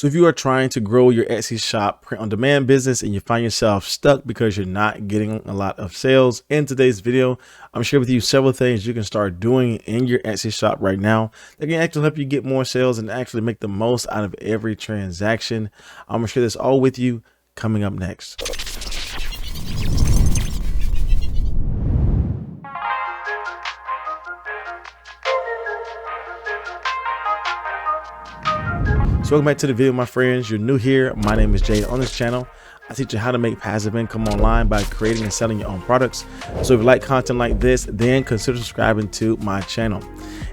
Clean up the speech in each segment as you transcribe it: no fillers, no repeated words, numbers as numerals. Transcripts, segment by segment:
So if you are trying to grow your Etsy shop print on demand business and you find yourself stuck because you're not getting a lot of sales, in today's video, I'm sharing with you several things you can start doing in your Etsy shop right now that can actually help you get more sales and actually make the most out of every transaction. I'm gonna share this all with you coming up next. So welcome back to the video, my friends. You're new here. My name is Jay. On this channel, I teach you how to make passive income online by creating and selling your own products. So if you like content like this, then consider subscribing to my channel.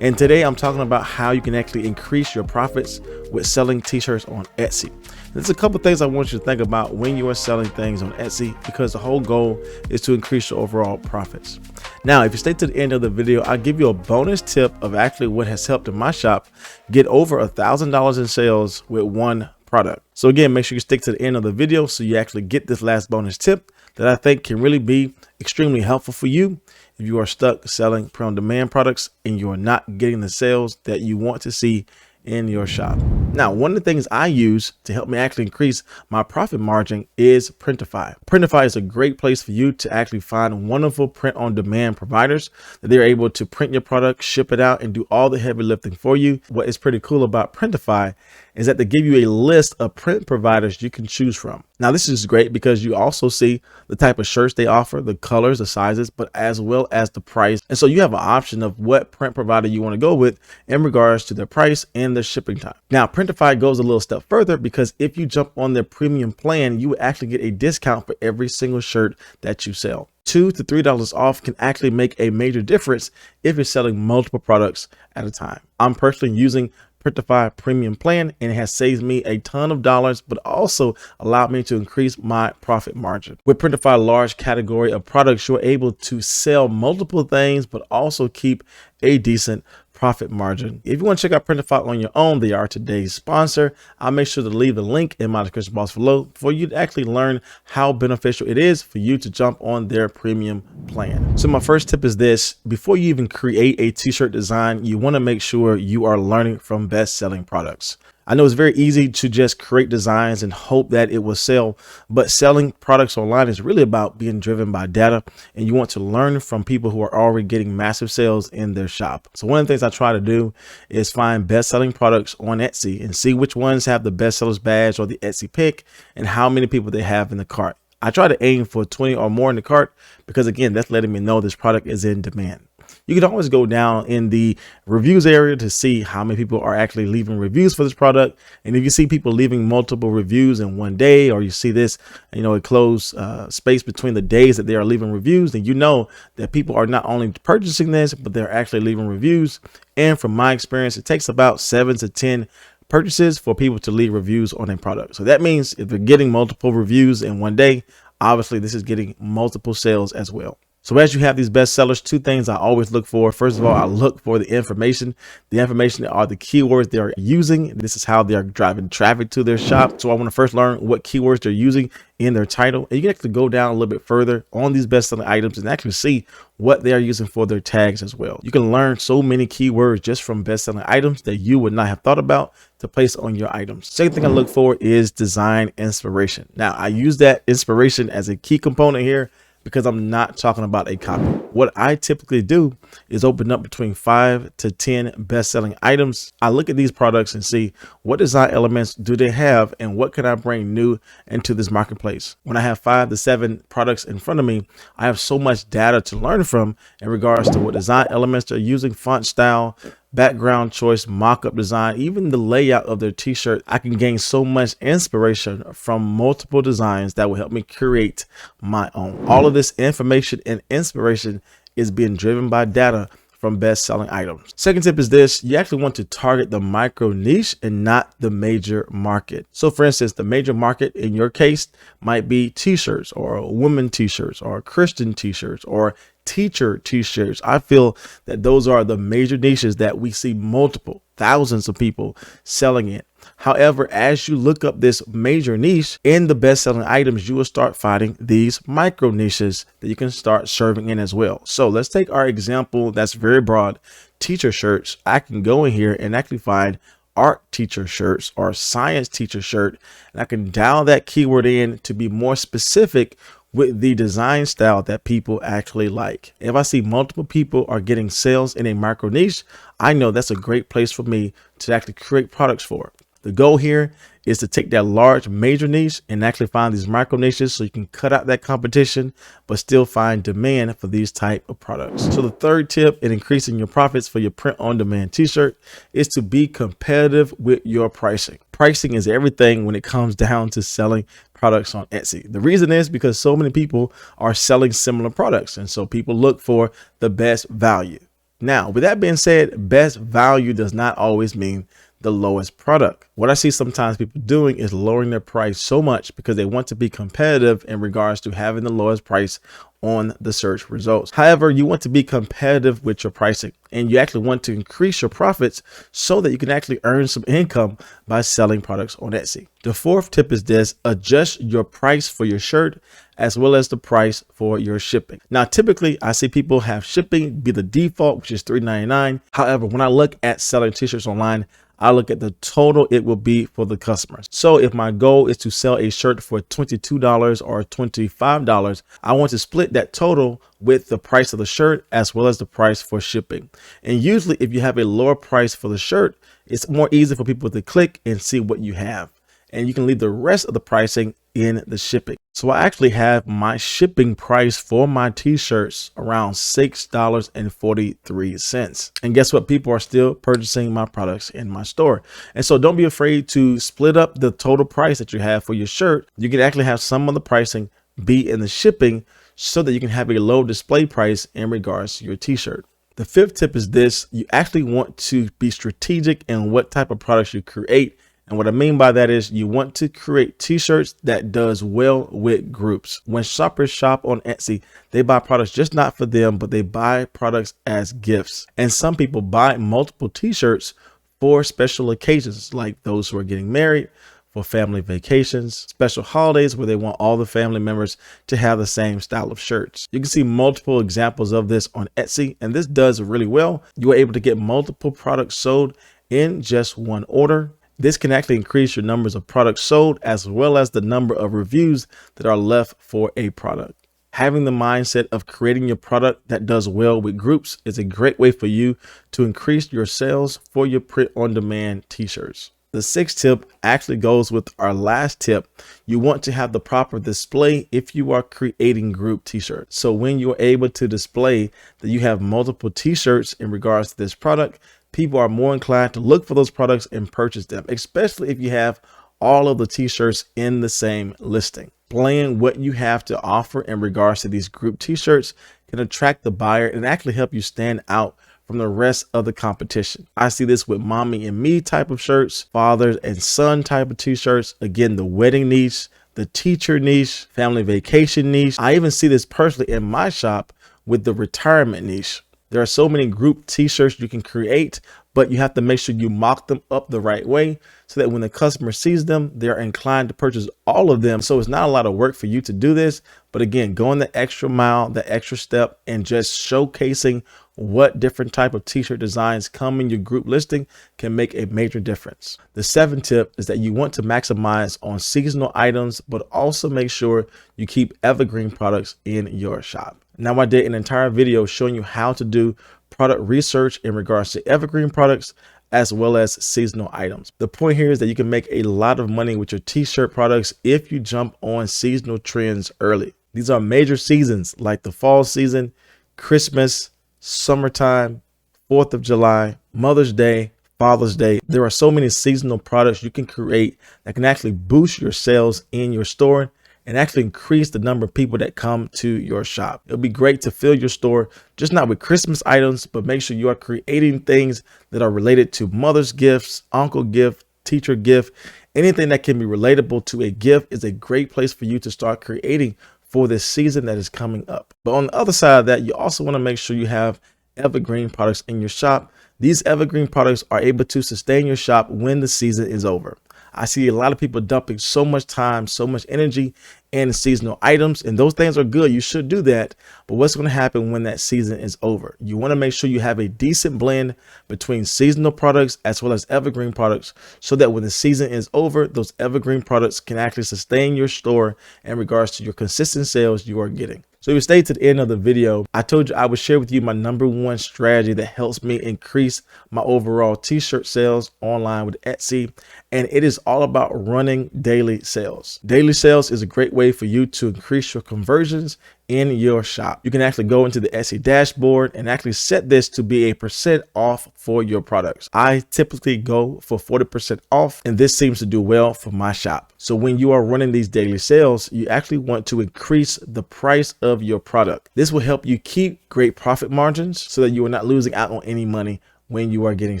And today I'm talking about how you can actually increase your profits with selling t-shirts on Etsy. There's a couple things I want you to think about when you are selling things on Etsy, because the whole goal is to increase your overall profits. Now, if you stay to the end of the video, I'll give you a bonus tip of actually what has helped in my shop get over $1,000 in sales with one product. So again, make sure you stick to the end of the video so you actually get this last bonus tip that I think can really be extremely helpful for you if you are stuck selling print on demand products and you are not getting the sales that you want to see in your shop. Now, one of the things I use to help me actually increase my profit margin is Printify. Printify is a great place for you to actually find wonderful print on demand providers that they're able to print your product, ship it out, and do all the heavy lifting for you. What is pretty cool about Printify is that they give you a list of print providers you can choose from. Now, this is great because you also see the type of shirts they offer, the colors, the sizes, but as well as the price. And so you have an option of what print provider you want to go with in regards to their price and the shipping time. Now, Printify goes a little step further because if you jump on their premium plan, you will actually get a discount for every single shirt that you sell. $2 to $3 off can actually make a major difference if you're selling multiple products at a time. I'm personally using Printify Premium plan, and it has saved me a ton of dollars, but also allowed me to increase my profit margin. With Printify large category of products, you're able to sell multiple things, but also keep a decent profit margin. If you want to check out Printify on your own, they are today's sponsor. I'll make sure to leave the link in my description box below for you to actually learn how beneficial it is for you to jump on their premium plan. So my first tip is this: before you even create a t-shirt design, you want to make sure you are learning from best-selling products. I know it's very easy to just create designs and hope that it will sell, but selling products online is really about being driven by data, and you want to learn from people who are already getting massive sales in their shop. So one of the things I try to do is find best-selling products on Etsy and see which ones have the bestsellers badge or the Etsy pick and how many people they have in the cart. I try to aim for 20 or more in the cart because, again, that's letting me know this product is in demand. You can always go down in the reviews area to see how many people are actually leaving reviews for this product. And if you see people leaving multiple reviews in one day, or you see this, a closed space between the days that they are leaving reviews, then you know that people are not only purchasing this, but they're actually leaving reviews. And from my experience, it takes about 7 to 10 purchases for people to leave reviews on a product. So that means if they're getting multiple reviews in one day, obviously this is getting multiple sales as well. So as you have these bestsellers, two things I always look for. First of all, I look for the information. The information are the keywords they are using. This is how they are driving traffic to their shop. So I want to first learn what keywords they're using in their title. And you can actually go down a little bit further on these best-selling items and actually see what they are using for their tags as well. You can learn so many keywords just from best-selling items that you would not have thought about to place on your items. Second thing I look for is design inspiration. Now, I use that inspiration as a key component here, because I'm not talking about a copy. What I typically do is open up between 5 to 10 best-selling items. I look at these products and see what design elements do they have and what can I bring new into this marketplace. When I have 5 to 7 products in front of me, I have so much data to learn from in regards to what design elements they're using, font style, background choice, mock-up design, even the layout of their t-shirt. I can gain so much inspiration from multiple designs that will help me create my own. All of this information and inspiration is being driven by data from best-selling items. Second tip is this: you actually want to target the micro niche and not the major market. So for instance, the major market in your case might be t-shirts or women t-shirts or Christian t-shirts or teacher t-shirts. I feel that those are the major niches that we see multiple thousands of people selling it. However, as you look up this major niche in the best-selling items, you will start finding these micro niches that you can start serving in as well. So let's take our example that's very broad, teacher shirts. I can go in here and actually find art teacher shirts or science teacher shirt, and I can dial that keyword in to be more specific with the design style that people actually like. If I see multiple people are getting sales in a micro niche, I know that's a great place for me to actually create products for. The goal here is to take that large major niche and actually find these micro niches so you can cut out that competition, but still find demand for these type of products. So the third tip in increasing your profits for your print on demand t-shirt is to be competitive with your pricing. Pricing is everything when it comes down to selling products on Etsy. The reason is because so many people are selling similar products, and so people look for the best value. Now, with that being said, best value does not always mean the lowest product. What I see sometimes people doing is lowering their price so much because they want to be competitive in regards to having the lowest price on the search results. However, you want to be competitive with your pricing, and you actually want to increase your profits so that you can actually earn some income by selling products on Etsy. The fourth tip is this: adjust your price for your shirt as well as the price for your shipping. Now, typically I see people have shipping be the default, which is $3.99. However, when I look at selling t-shirts online, I look at the total it will be for the customers. So if my goal is to sell a shirt for $22 or $25, I want to split that total with the price of the shirt as well as the price for shipping. And usually if you have a lower price for the shirt, it's more easy for people to click and see what you have. And you can leave the rest of the pricing in the shipping. So I actually have my shipping price for my t-shirts around $6.43. And guess what? People are still purchasing my products in my store. And so don't be afraid to split up the total price that you have for your shirt. You can actually have some of the pricing be in the shipping so that you can have a low display price in regards to your t-shirt. The fifth tip is this: you actually want to be strategic in what type of products you create. And what I mean by that is you want to create t-shirts that does well with groups. When shoppers shop on Etsy, they buy products just not for them, but they buy products as gifts. And some people buy multiple t-shirts for special occasions, like those who are getting married, for family vacations, special holidays where they want all the family members to have the same style of shirts. You can see multiple examples of this on Etsy, and this does really well. You are able to get multiple products sold in just one order. This can actually increase your numbers of products sold as well as the number of reviews that are left for a product. Having the mindset of creating your product that does well with groups is a great way for you to increase your sales for your print on demand t-shirts. The sixth tip actually goes with our last tip. You want to have the proper display if you are creating group t-shirts. So when you're able to display that you have multiple t-shirts in regards to this product, people are more inclined to look for those products and purchase them, especially if you have all of the t-shirts in the same listing. Displaying what you have to offer in regards to these group t-shirts can attract the buyer and actually help you stand out from the rest of the competition. I see this with mommy and me type of shirts, father and son type of t-shirts, again, the wedding niche, the teacher niche, family vacation niche. I even see this personally in my shop with the retirement niche. There are so many group t-shirts you can create, but you have to make sure you mock them up the right way so that when the customer sees them, they're inclined to purchase all of them. So it's not a lot of work for you to do this. But again, going the extra mile, the extra step, and just showcasing what different type of t-shirt designs come in your group listing can make a major difference. The seventh tip is that you want to maximize on seasonal items, but also make sure you keep evergreen products in your shop. Now, I did an entire video showing you how to do product research in regards to evergreen products as well as seasonal items. The point here is that you can make a lot of money with your t-shirt products if you jump on seasonal trends early. These are major seasons like the fall season, Christmas, summertime, 4th of July, Mother's Day, Father's Day. There are so many seasonal products you can create that can actually boost your sales in your store and actually increase the number of people that come to your shop. It'll be great to fill your store, just not with Christmas items, but make sure you are creating things that are related to mother's gifts, uncle gift, teacher gift. Anything that can be relatable to a gift is a great place for you to start creating for this season that is coming up. But on the other side of that, you also want to make sure you have evergreen products in your shop. These evergreen products are able to sustain your shop when the season is over. I see a lot of people dumping so much time, so much energy and seasonal items, and those things are good. You should do that. But what's going to happen when that season is over? You want to make sure you have a decent blend between seasonal products as well as evergreen products, so that when the season is over, those evergreen products can actually sustain your store in regards to your consistent sales you are getting. So if you stay to the end of the video, I told you I would share with you my #1 strategy that helps me increase my overall t-shirt sales online with Etsy. And it is all about running daily sales. Daily sales is a great way for you to increase your conversions in your shop. You can actually go into the Etsy dashboard and actually set this to be a % off for your products. I typically go for 40% off, and this seems to do well for my shop. So when you are running these daily sales, you actually want to increase the price of your product. This will help you keep great profit margins so that you are not losing out on any money when you are getting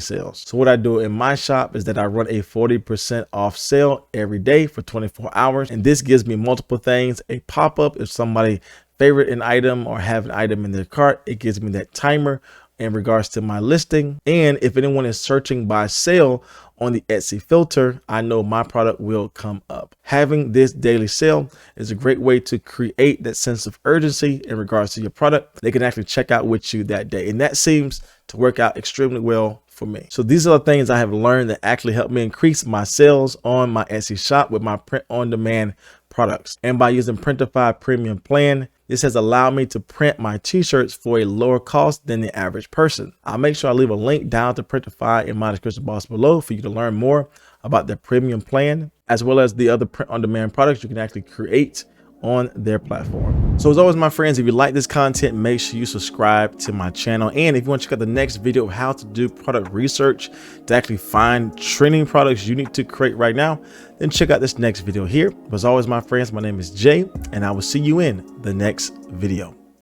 sales. So what I do in my shop is that I run a 40% off sale every day for 24 hours. And this gives me multiple things: a pop-up if somebody favorite an item or have an item in their cart. It gives me that timer in regards to my listing. And if anyone is searching by sale on the Etsy filter, I know my product will come up. Having this daily sale is a great way to create that sense of urgency in regards to your product. They can actually check out with you that day. And that seems to work out extremely well for me. So these are the things I have learned that actually help me increase my sales on my Etsy shop with my print on demand products. And by using Printify Premium plan, this has allowed me to print my t-shirts for a lower cost than the average person. I'll make sure I leave a link down to Printify in my description box below for you to learn more about their premium plan, as well as the other print on demand products you can actually create on their platform. So as always, my friends, if you like this content, make sure you subscribe to my channel. And if you want to check out the next video of how to do product research to actually find trending products you need to create right now, then check out this next video here. But as always, my friends, my name is Jay, and I will see you in the next video.